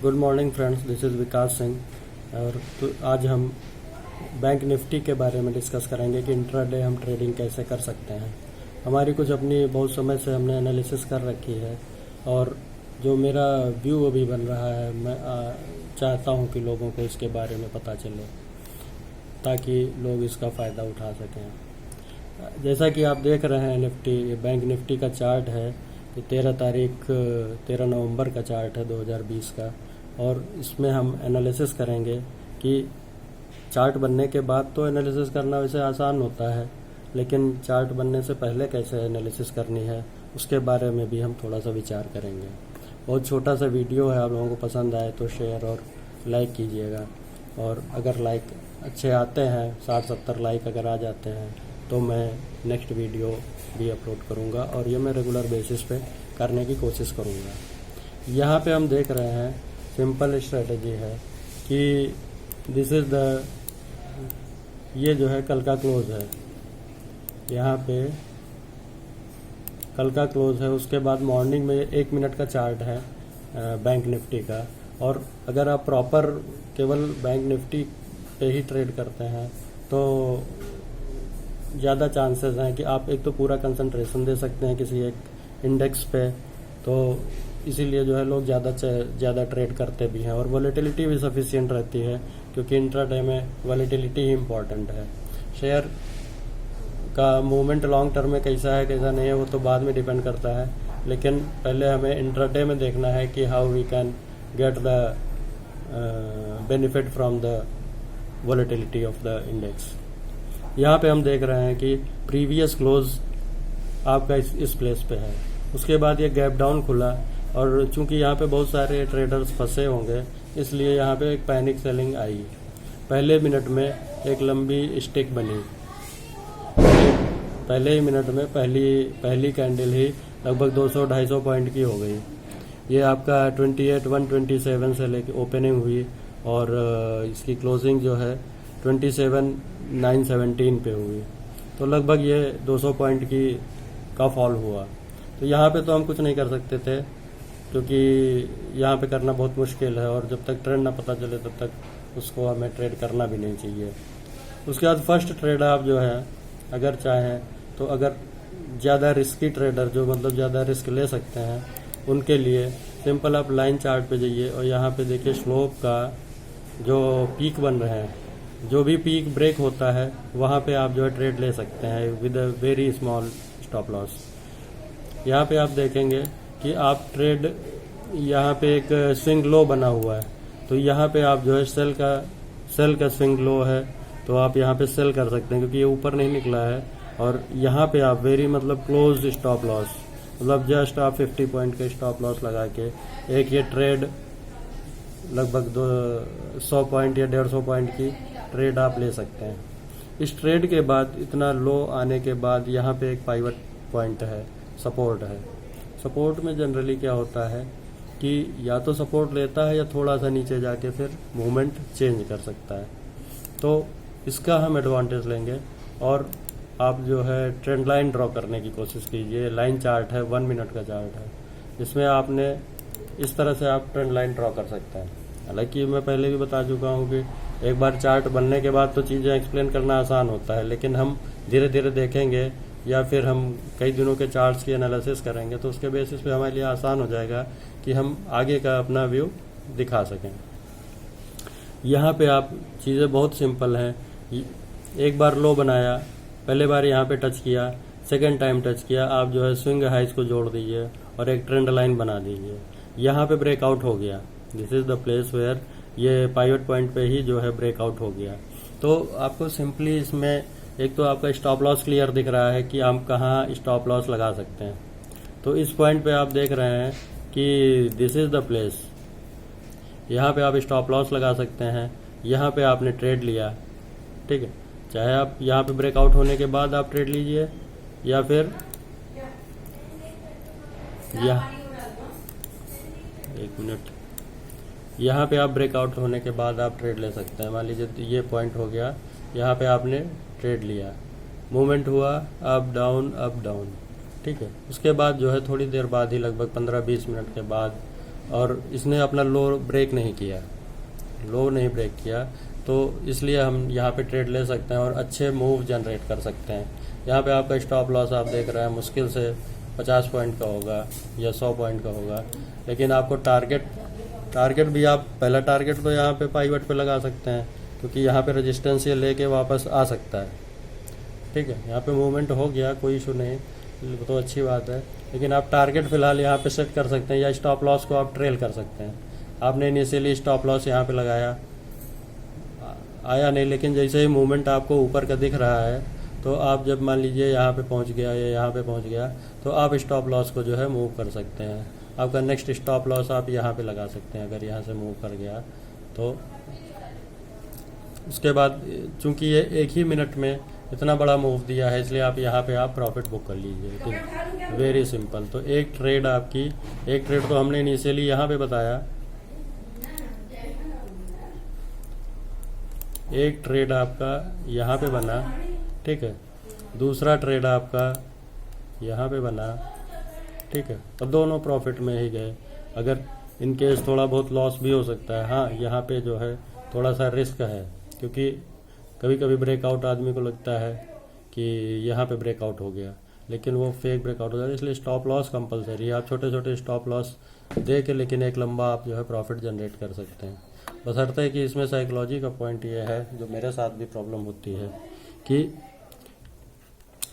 Good morning friends, this is Vikas Singh. और तो आज हम बैंक निफ्टी के बारे में डिस्कस करेंगे कि इंट्राडे हम ट्रेडिंग कैसे कर सकते हैं। हमारी कुछ अपनी बहुत समय से हमने एनालिसिस कर रखी है और जो मेरा व्यू अभी बन रहा है, मैं चाहता हूं कि लोगों को इसके बारे में पता चले ताकि लोग इसका फ़ायदा उठा सकें। जैसा कि आप देख रहे हैं, निफ्टी बैंक निफ्टी का चार्ट है कि 13 नवंबर का चार्ट है 2020 का। और इसमें हम एनालिसिस करेंगे कि चार्ट बनने के बाद तो एनालिसिस करना वैसे आसान होता है, लेकिन चार्ट बनने से पहले कैसे एनालिसिस करनी है उसके बारे में भी हम थोड़ा सा विचार करेंगे। बहुत छोटा सा वीडियो है, आप लोगों को पसंद आए तो शेयर और लाइक कीजिएगा। और अगर लाइक अच्छे आते हैं, 60-70 लाइक अगर आ जाते हैं तो मैं नेक्स्ट वीडियो भी अपलोड करूँगा और ये मैं रेगुलर बेसिस पे करने की कोशिश करूँगा। यहाँ पे हम देख रहे हैं सिंपल स्ट्रेटजी है कि दिस इज़ द, ये जो है कल का क्लोज है, यहाँ पे कल का क्लोज है। उसके बाद मॉर्निंग में 1 मिनट का चार्ट है बैंक निफ्टी का। और अगर आप प्रॉपर केवल बैंक निफ्टी पे ही ट्रेड करते हैं तो ज़्यादा चांसेस हैं कि आप एक तो पूरा कंसंट्रेशन दे सकते हैं किसी एक इंडेक्स पे, तो इसीलिए जो है लोग ज़्यादा ट्रेड करते भी हैं। और वॉलेटिलिटी भी सफिशिएंट रहती है क्योंकि इंट्राडे में वॉलेटिलिटी ही इम्पॉर्टेंट है। शेयर का मूवमेंट लॉन्ग टर्म में कैसा है कैसा नहीं है वो तो बाद में डिपेंड करता है, लेकिन पहले हमें इंट्राडे में देखना है कि how we can get the benefit from the volatility of the index. यहाँ पे हम देख रहे हैं कि प्रीवियस क्लोज आपका इस प्लेस पे है। उसके बाद ये गैप डाउन खुला और चूंकि यहाँ पे बहुत सारे ट्रेडर्स फंसे होंगे इसलिए यहाँ पे एक पैनिक सेलिंग आई। पहले मिनट में एक लंबी स्टिक बनी, पहले ही मिनट में पहली कैंडल ही लगभग 200-250 पॉइंट की हो गई। ये आपका 28,127 से लेके ओपनिंग हुई और इसकी क्लोजिंग जो है 27,917 पे हुई, तो लगभग ये 200 पॉइंट का फॉल हुआ। तो यहाँ पे तो हम कुछ नहीं कर सकते थे क्योंकि यहाँ पे करना बहुत मुश्किल है और जब तक ट्रेंड ना पता चले तब तक उसको हमें ट्रेड करना भी नहीं चाहिए। उसके बाद फर्स्ट ट्रेड आप जो है अगर चाहें तो, अगर ज़्यादा रिस्की ट्रेडर जो मतलब ज़्यादा रिस्क ले सकते हैं उनके लिए सिंपल आप लाइन चार्ट पे जाइए और यहाँ पे देखिए स्लोप का जो पीक बन रहे हैं, जो भी पीक ब्रेक होता है वहाँ पे आप जो है ट्रेड ले सकते हैं with a very small stop loss. यहाँ पे आप देखेंगे कि आप ट्रेड, यहाँ पे एक स्विंग लो बना हुआ है, तो यहाँ पे आप जो है सेल का स्विंग लो है तो आप यहाँ पे सेल कर सकते हैं क्योंकि ये ऊपर नहीं निकला है। और यहाँ पे आप वेरी मतलब क्लोज स्टॉप लॉस, मतलब जस्ट आप 50 पॉइंट का स्टॉप लॉस लगा के एक ये ट्रेड लगभग 100 पॉइंट या 150 पॉइंट की ट्रेड आप ले सकते हैं। इस ट्रेड के बाद इतना लो आने के बाद यहाँ पे एक पाइवट पॉइंट है, सपोर्ट है। सपोर्ट में जनरली क्या होता है कि या तो सपोर्ट लेता है या थोड़ा सा नीचे जाके फिर मूवमेंट चेंज कर सकता है, तो इसका हम एडवांटेज लेंगे। और आप जो है ट्रेंड लाइन ड्रॉ करने की कोशिश कीजिए। लाइन चार्ट है, 1 मिनट का चार्ट है, इसमें आपने इस तरह से आप ट्रेंड लाइन ड्रॉ कर सकते हैं। हालांकि मैं पहले भी बता चुका हूँ कि एक बार चार्ट बनने के बाद तो चीज़ें एक्सप्लेन करना आसान होता है, लेकिन हम धीरे धीरे देखेंगे या फिर हम कई दिनों के चार्ट्स की एनालिसिस करेंगे तो उसके बेसिस पे हमारे लिए आसान हो जाएगा कि हम आगे का अपना व्यू दिखा सकें। यहाँ पे आप चीज़ें बहुत सिंपल हैं। एक बार लो बनाया, पहले बार यहाँ पे टच किया, सेकेंड टाइम टच किया, आप जो है स्विंग हाइज को जोड़ दीजिए और एक ट्रेंड लाइन बना दीजिए। यहाँ पे ब्रेकआउट हो गया, this is the place where ये पाइवट पॉइंट पे ही जो है ब्रेकआउट हो गया। तो आपको सिंपली इसमें एक तो आपका स्टॉप लॉस क्लियर दिख रहा है कि आप कहाँ स्टॉप लॉस लगा सकते हैं। तो इस पॉइंट पे आप देख रहे हैं कि दिस इज द प्लेस, यहाँ पे आप स्टॉप लॉस लगा सकते हैं। यहाँ पे आपने ट्रेड लिया, ठीक है, चाहे आप यहाँ पे ब्रेकआउट होने के बाद आप ट्रेड लीजिए या फिर एक मिनट, यहाँ पे आप ब्रेकआउट होने के बाद आप ट्रेड ले सकते हैं। मान लीजिए ये पॉइंट हो गया, यहाँ पे आपने ट्रेड लिया, मूवमेंट हुआ अप डाउन, ठीक है। उसके बाद जो है थोड़ी देर बाद ही लगभग 15-20 मिनट के बाद और इसने अपना लो ब्रेक नहीं किया, लो नहीं ब्रेक किया, तो इसलिए हम यहाँ पे ट्रेड ले सकते हैं और अच्छे मूव जनरेट कर सकते हैं। यहाँ पे आपका स्टॉप लॉस आप देख रहे हैं मुश्किल से 50 पॉइंट का होगा या 100 पॉइंट का होगा, लेकिन आपको टारगेट भी आप पहला टारगेट तो यहाँ पे पाइवट पे लगा सकते हैं, क्योंकि यहाँ पे रेजिस्टेंस ये लेके वापस आ सकता है। ठीक है, यहाँ पे मूवमेंट हो गया, कोई इशू नहीं, तो अच्छी बात है। लेकिन आप टारगेट फिलहाल यहाँ पे सेट कर सकते हैं या स्टॉप लॉस को आप ट्रेल कर सकते हैं। आपने इनिशियली स्टॉप लॉस यहाँ पे लगाया, आया नहीं, लेकिन जैसे ही मूवमेंट आपको ऊपर का दिख रहा है, तो आप जब मान लीजिए यहाँ पे पहुँच गया या यहाँ पे पहुँच गया, तो आप स्टॉप लॉस को जो है मूव कर सकते हैं। आपका नेक्स्ट स्टॉप लॉस आप यहाँ पे लगा सकते हैं अगर यहाँ से मूव कर गया तो। उसके बाद चूंकि ये एक ही मिनट में इतना बड़ा मूव दिया है, इसलिए आप यहाँ पे आप प्रॉफिट बुक कर लीजिए। तो वेरी सिंपल। तो एक ट्रेड तो हमने इनिशियली यहाँ पे बताया, एक ट्रेड आपका यहाँ पे बना, ठीक है, दूसरा ट्रेड आपका यहाँ पे बना, ठीक है, अब दोनों प्रॉफिट में ही गए। अगर इन केस थोड़ा बहुत लॉस भी हो सकता है, हाँ यहाँ पे जो है थोड़ा सा रिस्क है, क्योंकि कभी कभी ब्रेकआउट आदमी को लगता है कि यहाँ पे ब्रेकआउट हो गया, लेकिन वो फेक ब्रेकआउट हो जाता है। इसलिए स्टॉप लॉस कंपलसरी है। आप छोटे छोटे स्टॉप लॉस दे के लेकिन एक लंबा आप जो है प्रॉफिट जनरेट कर सकते हैं। बशर्ते कि इसमें साइकोलॉजी का पॉइंट ये है, जो मेरे साथ भी प्रॉब्लम होती है, कि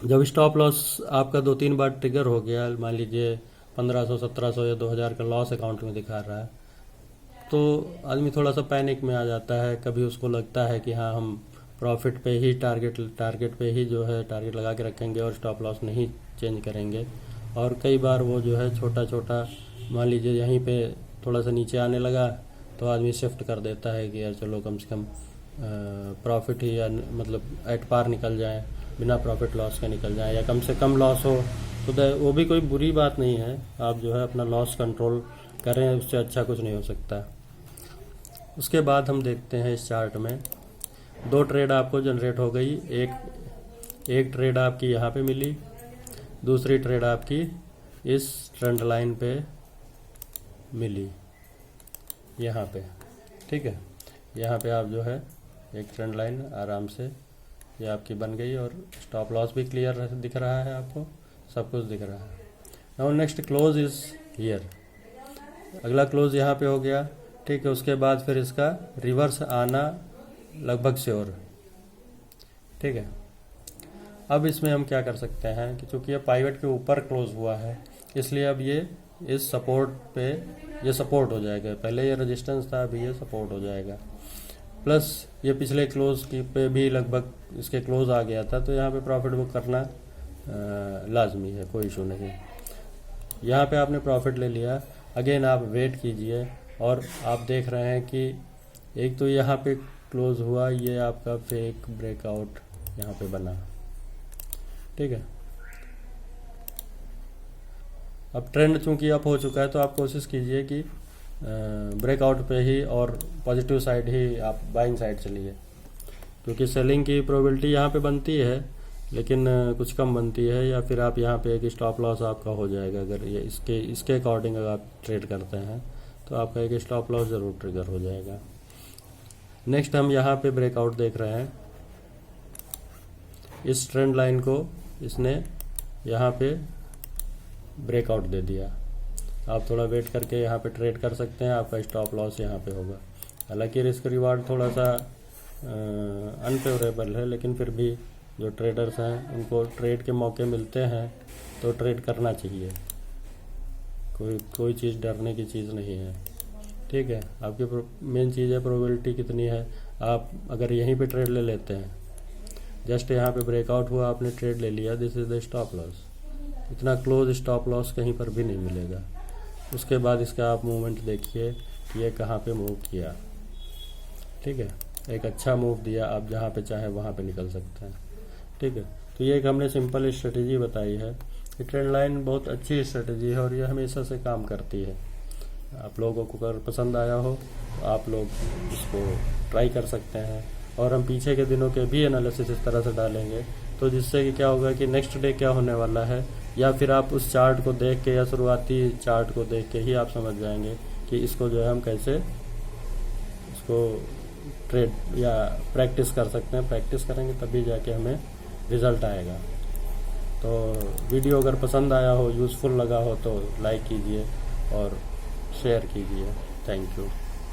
जब स्टॉप लॉस आपका 2-3 बार ट्रिगर हो गया, मान लीजिए 1500, 1700 या 2000 का लॉस अकाउंट में दिखा रहा है, तो आदमी थोड़ा सा पैनिक में आ जाता है। कभी उसको लगता है कि हाँ हम प्रॉफिट पे ही टारगेट पे ही जो है टारगेट लगा के रखेंगे और स्टॉप लॉस नहीं चेंज करेंगे। और कई बार वो जो है छोटा छोटा, मान लीजिए यहीं पे थोड़ा सा नीचे आने लगा तो आदमी शिफ्ट कर देता है कि यार चलो कम से कम प्रॉफिट ही, या मतलब एट पार निकल जाए, बिना प्रॉफिट लॉस का निकल जाए, या कम से कम लॉस हो तो वो भी कोई बुरी बात नहीं है। आप जो है अपना लॉस कंट्रोल करें, उससे अच्छा कुछ नहीं हो सकता। उसके बाद हम देखते हैं इस चार्ट में 2 ट्रेड आपको जनरेट हो गई। एक ट्रेड आपकी यहाँ पे मिली, दूसरी ट्रेड आपकी इस ट्रेंड लाइन पे मिली, यहाँ पे, ठीक है। यहाँ पे आप जो है एक ट्रेंड लाइन आराम से ये आपकी बन गई और स्टॉप लॉस भी क्लियर दिख रहा है, आपको सब कुछ दिख रहा है। Now next close is here, अगला क्लोज यहाँ पे हो गया, ठीक है। उसके बाद फिर इसका रिवर्स आना लगभग श्योर, ठीक है। अब इसमें हम क्या कर सकते हैं कि चूंकि ये पाइवट के ऊपर क्लोज हुआ है, इसलिए अब ये इस सपोर्ट पे ये सपोर्ट हो जाएगा। पहले ये रेजिस्टेंस था, अभी ये सपोर्ट हो जाएगा। प्लस ये पिछले क्लोज की पे भी लगभग इसके क्लोज आ गया था, तो यहाँ पे प्रॉफिट बुक करना लाजमी है, कोई इशू नहीं। यहाँ पे आपने प्रॉफिट ले लिया, अगेन आप वेट कीजिए और आप देख रहे हैं कि एक तो यहाँ पे क्लोज हुआ, ये आपका फेक ब्रेकआउट यहाँ पे बना, ठीक है। अब ट्रेंड चूंकि अप हो चुका है, तो आप कोशिश कीजिए कि ब्रेकआउट पे ही और पॉजिटिव साइड ही आप बाइंग साइड चलिए, क्योंकि सेलिंग की प्रोबेबिलिटी यहाँ पे बनती है, लेकिन कुछ कम बनती है। या फिर आप यहाँ पे एक स्टॉप लॉस आपका हो जाएगा, अगर ये इसके अकॉर्डिंग अगर आप ट्रेड करते हैं तो आपका एक स्टॉप लॉस ज़रूर ट्रिगर हो जाएगा। नेक्स्ट हम यहाँ पे ब्रेकआउट देख रहे हैं, इस ट्रेंड लाइन को इसने यहाँ पे ब्रेकआउट दे दिया। आप थोड़ा वेट करके यहाँ पे ट्रेड कर सकते हैं, आपका स्टॉप लॉस यहाँ पे होगा। हालांकि रिस्क रिवार्ड थोड़ा सा अनफेवरेबल है, लेकिन फिर भी जो ट्रेडर्स हैं उनको ट्रेड के मौके मिलते हैं तो ट्रेड करना चाहिए। कोई चीज़ डरने की चीज़ नहीं है, ठीक है। आपकी मेन चीज़ है प्रोबेबिलिटी कितनी है। आप अगर यहीं पे ट्रेड ले लेते हैं, जस्ट यहाँ पे ब्रेकआउट हुआ, आपने ट्रेड ले लिया, this is the stop loss. इतना क्लोज स्टॉप लॉस कहीं पर भी नहीं मिलेगा। उसके बाद इसका आप मूवमेंट देखिए कि ये कहाँ पे मूव किया, ठीक है। एक अच्छा मूव दिया, आप जहाँ पे चाहे वहाँ पे निकल सकते हैं, ठीक है। तो ये एक हमने सिंपल स्ट्रेटेजी बताई है। ये ट्रेंड लाइन बहुत अच्छी स्ट्रेटेजी है और ये हमेशा से काम करती है। आप लोगों को अगर पसंद आया हो तो आप लोग इसको ट्राई कर सकते हैं। और हम पीछे के दिनों के भी एनालिसिस इस तरह से डालेंगे, तो जिससे कि क्या होगा कि नेक्स्ट डे क्या होने वाला है, या फिर आप उस चार्ट को देख के या शुरुआती चार्ट को देख के ही आप समझ जाएंगे कि इसको जो है हम कैसे इसको ट्रेड या प्रैक्टिस कर सकते हैं। प्रैक्टिस करेंगे तभी जाके हमें रिज़ल्ट आएगा। तो वीडियो अगर पसंद आया हो, यूज़फुल लगा हो तो लाइक कीजिए और शेयर कीजिए। Thank you.